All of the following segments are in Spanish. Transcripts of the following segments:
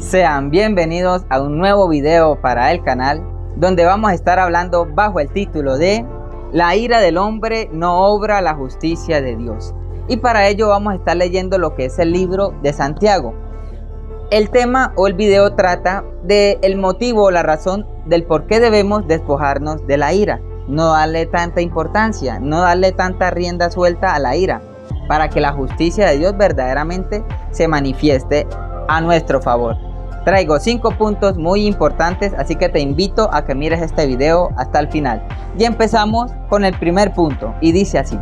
Sean bienvenidos a un nuevo video para el canal, donde vamos a estar hablando bajo el título de La ira del hombre no obra la justicia de Dios. Y para ello vamos a estar leyendo lo que es el libro de Santiago. El tema o el video trata del motivo o la razón del por qué debemos despojarnos de la ira. No darle tanta importancia, no darle tanta rienda suelta a la ira, para que la justicia de Dios verdaderamente se manifieste a nuestro favor. Traigo 5 puntos muy importantes, así que te invito a que mires este video hasta el final. Y empezamos con el primer punto, y dice así: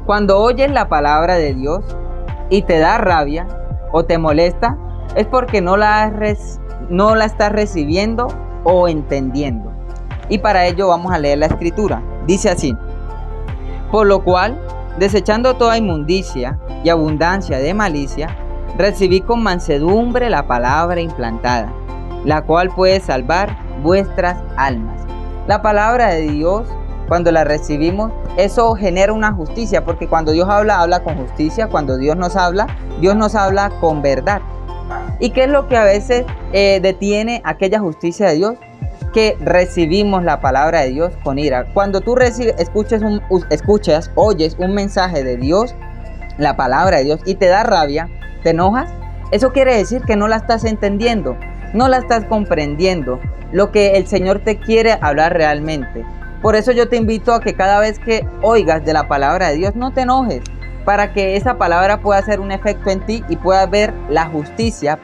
cuando oyes la palabra de Dios y te da rabia o te molesta, es porque no la estás recibiendo o entendiendo. Y para ello vamos a leer la escritura. Dice así: por lo cual, desechando toda inmundicia y abundancia de malicia, recibí con mansedumbre la palabra implantada, la cual puede salvar vuestras almas. La palabra de Dios, cuando la recibimos, eso genera una justicia, porque cuando Dios habla con justicia. Cuando Dios nos habla con verdad. ¿Y qué es lo que a veces detiene aquella justicia de Dios? Que recibimos la palabra de Dios con ira. Cuando tú oyes un mensaje de Dios, la palabra de Dios, y te da rabia, te enojas, eso quiere decir que no la estás entendiendo, no la estás comprendiendo, lo que el Señor te quiere hablar realmente. Por eso yo te invito a que cada vez que oigas de la palabra de Dios, no te enojes, para que esa palabra pueda hacer un efecto en ti y puedas ver la justicia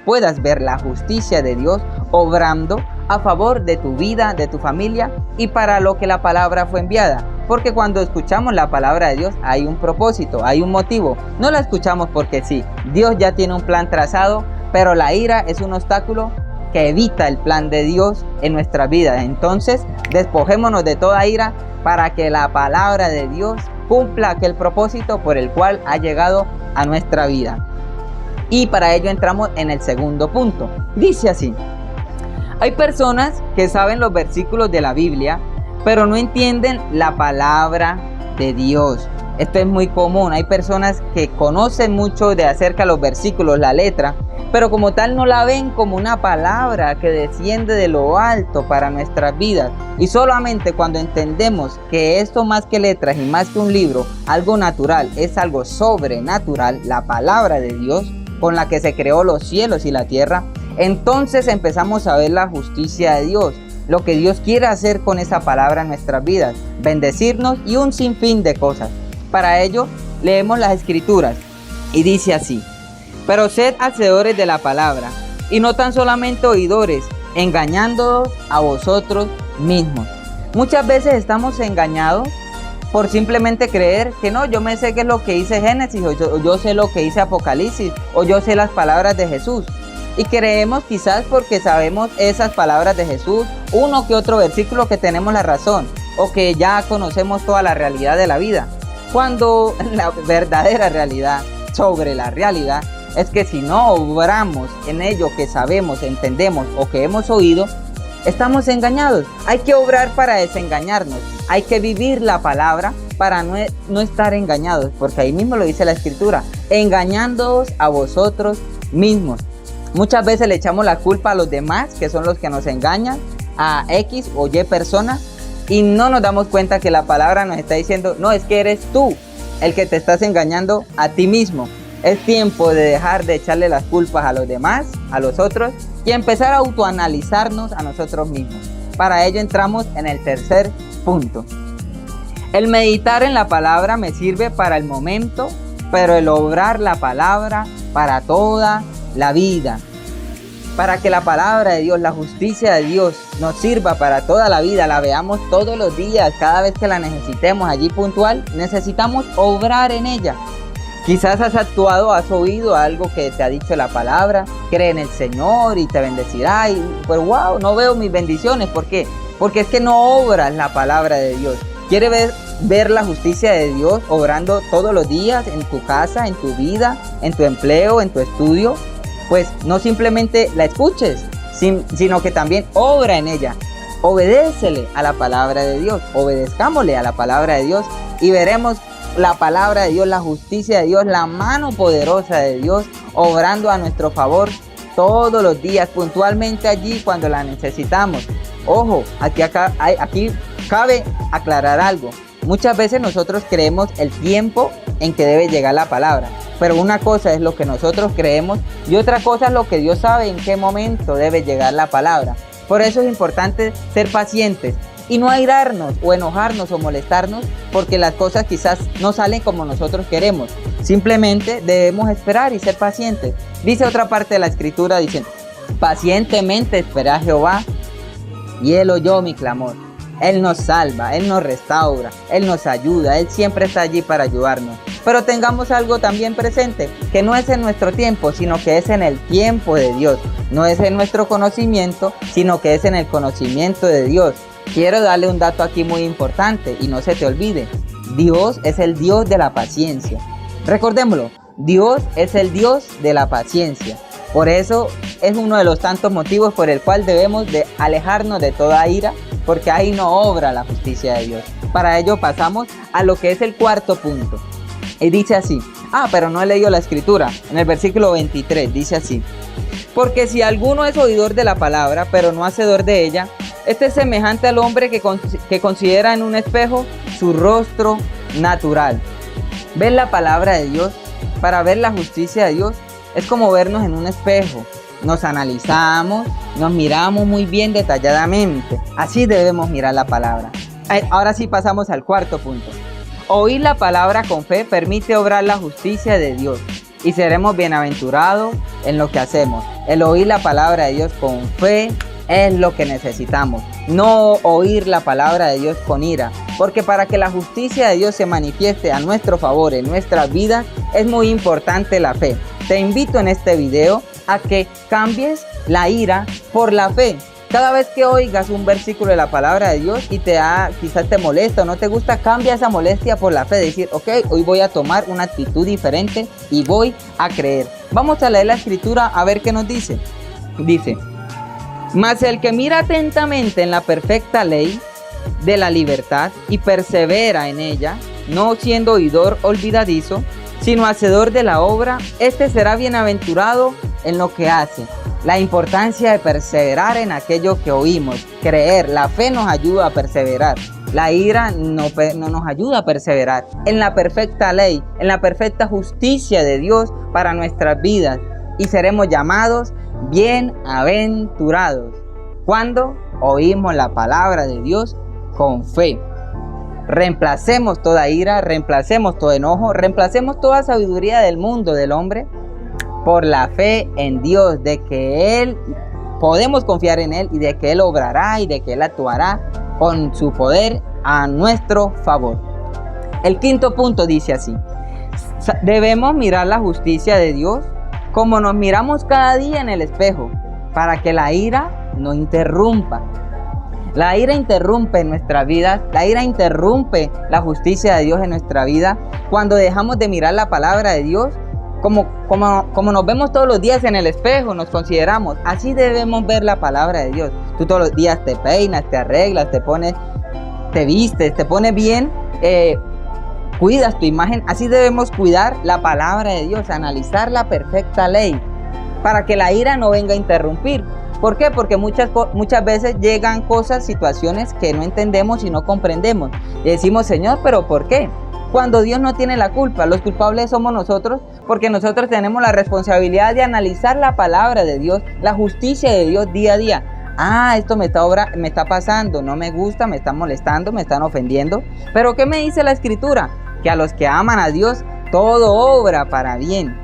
de Dios obrando a favor de tu vida, de tu familia y para lo que la palabra fue enviada. Porque cuando escuchamos la palabra de Dios hay un propósito, hay un motivo. No la escuchamos porque sí. Dios ya tiene un plan trazado, pero la ira es un obstáculo que evita el plan de Dios en nuestra vida. Entonces, despojémonos de toda ira para que la palabra de Dios cumpla aquel propósito por el cual ha llegado a nuestra vida. Y para ello entramos en el segundo punto. Dice así: hay personas que saben los versículos de la Biblia, pero no entienden la palabra de Dios. Esto es muy común. Hay personas que conocen mucho de acerca de los versículos, la letra, pero como tal no la ven como una palabra que desciende de lo alto para nuestras vidas. Y solamente cuando entendemos que esto, más que letras y más que un libro, algo natural, es algo sobrenatural, la palabra de Dios con la que se creó los cielos y la tierra, entonces empezamos a ver la justicia de Dios, lo que Dios quiere hacer con esa palabra en nuestras vidas, bendecirnos y un sinfín de cosas. Para ello leemos las escrituras y dice así: pero sed hacedores de la palabra y no tan solamente oidores, engañándoos a vosotros mismos. Muchas veces estamos engañados por simplemente creer que no, yo me sé qué es lo que dice Génesis, o yo sé lo que dice Apocalipsis, o yo sé las palabras de Jesús. Y creemos, quizás porque sabemos esas palabras de Jesús, uno que otro versículo, que tenemos la razón, o que ya conocemos toda la realidad de la vida. Cuando la verdadera realidad sobre la realidad es que si no obramos en ello que sabemos, entendemos o que hemos oído, estamos engañados. Hay que obrar para desengañarnos. Hay que vivir la palabra para no estar engañados, porque ahí mismo lo dice la escritura: engañándoos a vosotros mismos. Muchas veces le echamos la culpa a los demás, que son los que nos engañan, a X o Y persona, y no nos damos cuenta que la palabra nos está diciendo: no, es que eres tú el que te estás engañando a ti mismo. Es tiempo de dejar de echarle las culpas a los demás, a los otros, y empezar a autoanalizarnos a nosotros mismos. Para ello entramos en el tercer punto. El meditar en la palabra me sirve para el momento, pero el obrar la palabra para toda la vida. Para que la palabra de Dios, la justicia de Dios nos sirva para toda la vida, la veamos todos los días, cada vez que la necesitemos allí puntual, necesitamos obrar en ella. Quizás has actuado, has oído algo que te ha dicho la palabra: cree en el Señor y te bendecirá, y pues wow, no veo mis bendiciones. ¿Por qué? Porque es que no obras la palabra de Dios. ¿Quieres ver la justicia de Dios obrando todos los días en tu casa, en tu vida, en tu empleo, en tu estudio? Pues no simplemente la escuches, sino que también obra en ella. Obedécele a la palabra de Dios, obedezcámosle a la palabra de Dios y veremos la palabra de Dios, la justicia de Dios, la mano poderosa de Dios obrando a nuestro favor todos los días, puntualmente allí cuando la necesitamos. Ojo, aquí cabe aclarar algo. Muchas veces nosotros creemos el tiempo en que debe llegar la palabra, pero una cosa es lo que nosotros creemos y otra cosa es lo que Dios sabe en qué momento debe llegar la palabra. Por eso es importante ser pacientes y no airarnos o enojarnos o molestarnos porque las cosas quizás no salen como nosotros queremos. Simplemente debemos esperar y ser pacientes. Dice otra parte de la escritura, dice: pacientemente esperé a Jehová y Él oyó mi clamor. Él nos salva, Él nos restaura, Él nos ayuda, Él siempre está allí para ayudarnos. Pero tengamos algo también presente, que no es en nuestro tiempo, sino que es en el tiempo de Dios. No es en nuestro conocimiento, sino que es en el conocimiento de Dios. Quiero darle un dato aquí muy importante y no se te olvide. Dios es el Dios de la paciencia. Recordémoslo, Dios es el Dios de la paciencia. Por eso es uno de los tantos motivos por el cual debemos de alejarnos de toda ira, porque ahí no obra la justicia de Dios. Para ello pasamos a lo que es el cuarto punto. Y dice así, pero no he leído la escritura. En el versículo 23 dice así: porque si alguno es oidor de la palabra, pero no hacedor de ella, este es semejante al hombre que considera en un espejo su rostro natural. Ver la palabra de Dios, para ver la justicia de Dios, es como vernos en un espejo. Nos analizamos, nos miramos muy bien detalladamente. Así debemos mirar la palabra. Ahora sí pasamos al cuarto punto. Oír la palabra con fe permite obrar la justicia de Dios y seremos bienaventurados en lo que hacemos. El oír la palabra de Dios con fe es lo que necesitamos. No oír la palabra de Dios con ira, porque para que la justicia de Dios se manifieste a nuestro favor en nuestras vidas es muy importante la fe. Te invito en este video a que cambies la ira por la fe. Cada vez que oigas un versículo de la palabra de Dios y quizás te molesta o no te gusta, cambia esa molestia por la fe. Decir, ok, hoy voy a tomar una actitud diferente y voy a creer. Vamos a leer la escritura a ver qué nos dice. Dice: mas el que mira atentamente en la perfecta ley de la libertad y persevera en ella, no siendo oidor olvidadizo, sino hacedor de la obra, este será bienaventurado en lo que hace. La importancia de perseverar en aquello que oímos, creer. La fe nos ayuda a perseverar. La ira no nos ayuda a perseverar en la perfecta ley, en la perfecta justicia de Dios para nuestras vidas. Y seremos llamados bienaventurados cuando oímos la palabra de Dios con fe. Reemplacemos toda ira, reemplacemos todo enojo, reemplacemos toda sabiduría del mundo, del hombre, por la fe en Dios, de que Él, podemos confiar en Él y de que Él obrará y de que Él actuará con su poder a nuestro favor. El quinto punto dice así: debemos mirar la justicia de Dios como nos miramos cada día en el espejo, para que la ira no interrumpa. La ira interrumpe en nuestra vida, la ira interrumpe la justicia de Dios en nuestra vida cuando dejamos de mirar la palabra de Dios como nos vemos todos los días en el espejo, nos consideramos. Así debemos ver la palabra de Dios. Tú todos los días te peinas, te arreglas, te vistes, te pones bien, cuidas tu imagen. Así debemos cuidar la palabra de Dios, analizar la perfecta ley, para que la ira no venga a interrumpir. ¿Por qué? Porque muchas veces llegan cosas, situaciones que no entendemos y no comprendemos. Y decimos, Señor, ¿pero por qué? Cuando Dios no tiene la culpa, los culpables somos nosotros, porque nosotros tenemos la responsabilidad de analizar la palabra de Dios, la justicia de Dios día a día. Esto me está pasando, no me gusta, me está molestando, me están ofendiendo. Pero ¿qué me dice la escritura? Que a los que aman a Dios, todo obra para bien.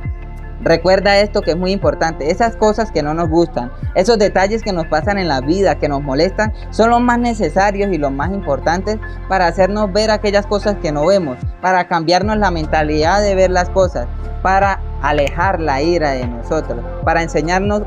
Recuerda esto, que es muy importante. Esas cosas que no nos gustan, esos detalles que nos pasan en la vida, que nos molestan, son los más necesarios y los más importantes para hacernos ver aquellas cosas que no vemos, para cambiarnos la mentalidad de ver las cosas, para alejar la ira de nosotros, para enseñarnos,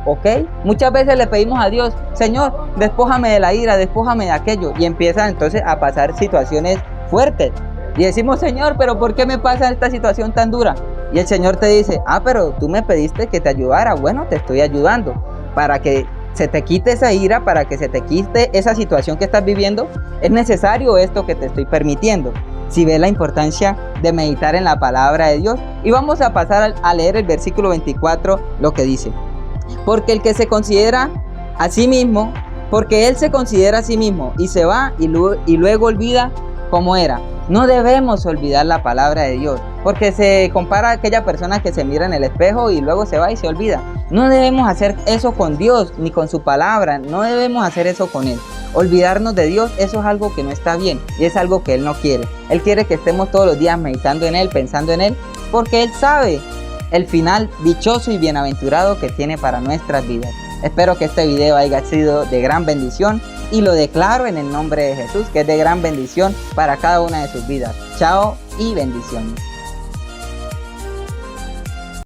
muchas veces le pedimos a Dios, Señor, despójame de la ira, despójame de aquello, y empiezan entonces a pasar situaciones fuertes. Y decimos, Señor, ¿pero por qué me pasa esta situación tan dura? Y el Señor te dice, pero tú me pediste que te ayudara. Bueno, te estoy ayudando. Para que se te quite esa ira, para que se te quite esa situación que estás viviendo, es necesario esto que te estoy permitiendo. Si ves la importancia de meditar en la palabra de Dios. Y vamos a pasar a leer el versículo 24, lo que dice: Porque el que se considera a sí mismo, porque él se considera a sí mismo y se va y luego olvida cómo era. No debemos olvidar la palabra de Dios, porque se compara a aquella persona que se mira en el espejo y luego se va y se olvida. No debemos hacer eso con Dios ni con su palabra, no debemos hacer eso con Él. Olvidarnos de Dios, eso es algo que no está bien y es algo que Él no quiere. Él quiere que estemos todos los días meditando en Él, pensando en Él, porque Él sabe el final dichoso y bienaventurado que tiene para nuestras vidas. Espero que este video haya sido de gran bendición y lo declaro en el nombre de Jesús, que es de gran bendición para cada una de sus vidas. Chao y bendiciones.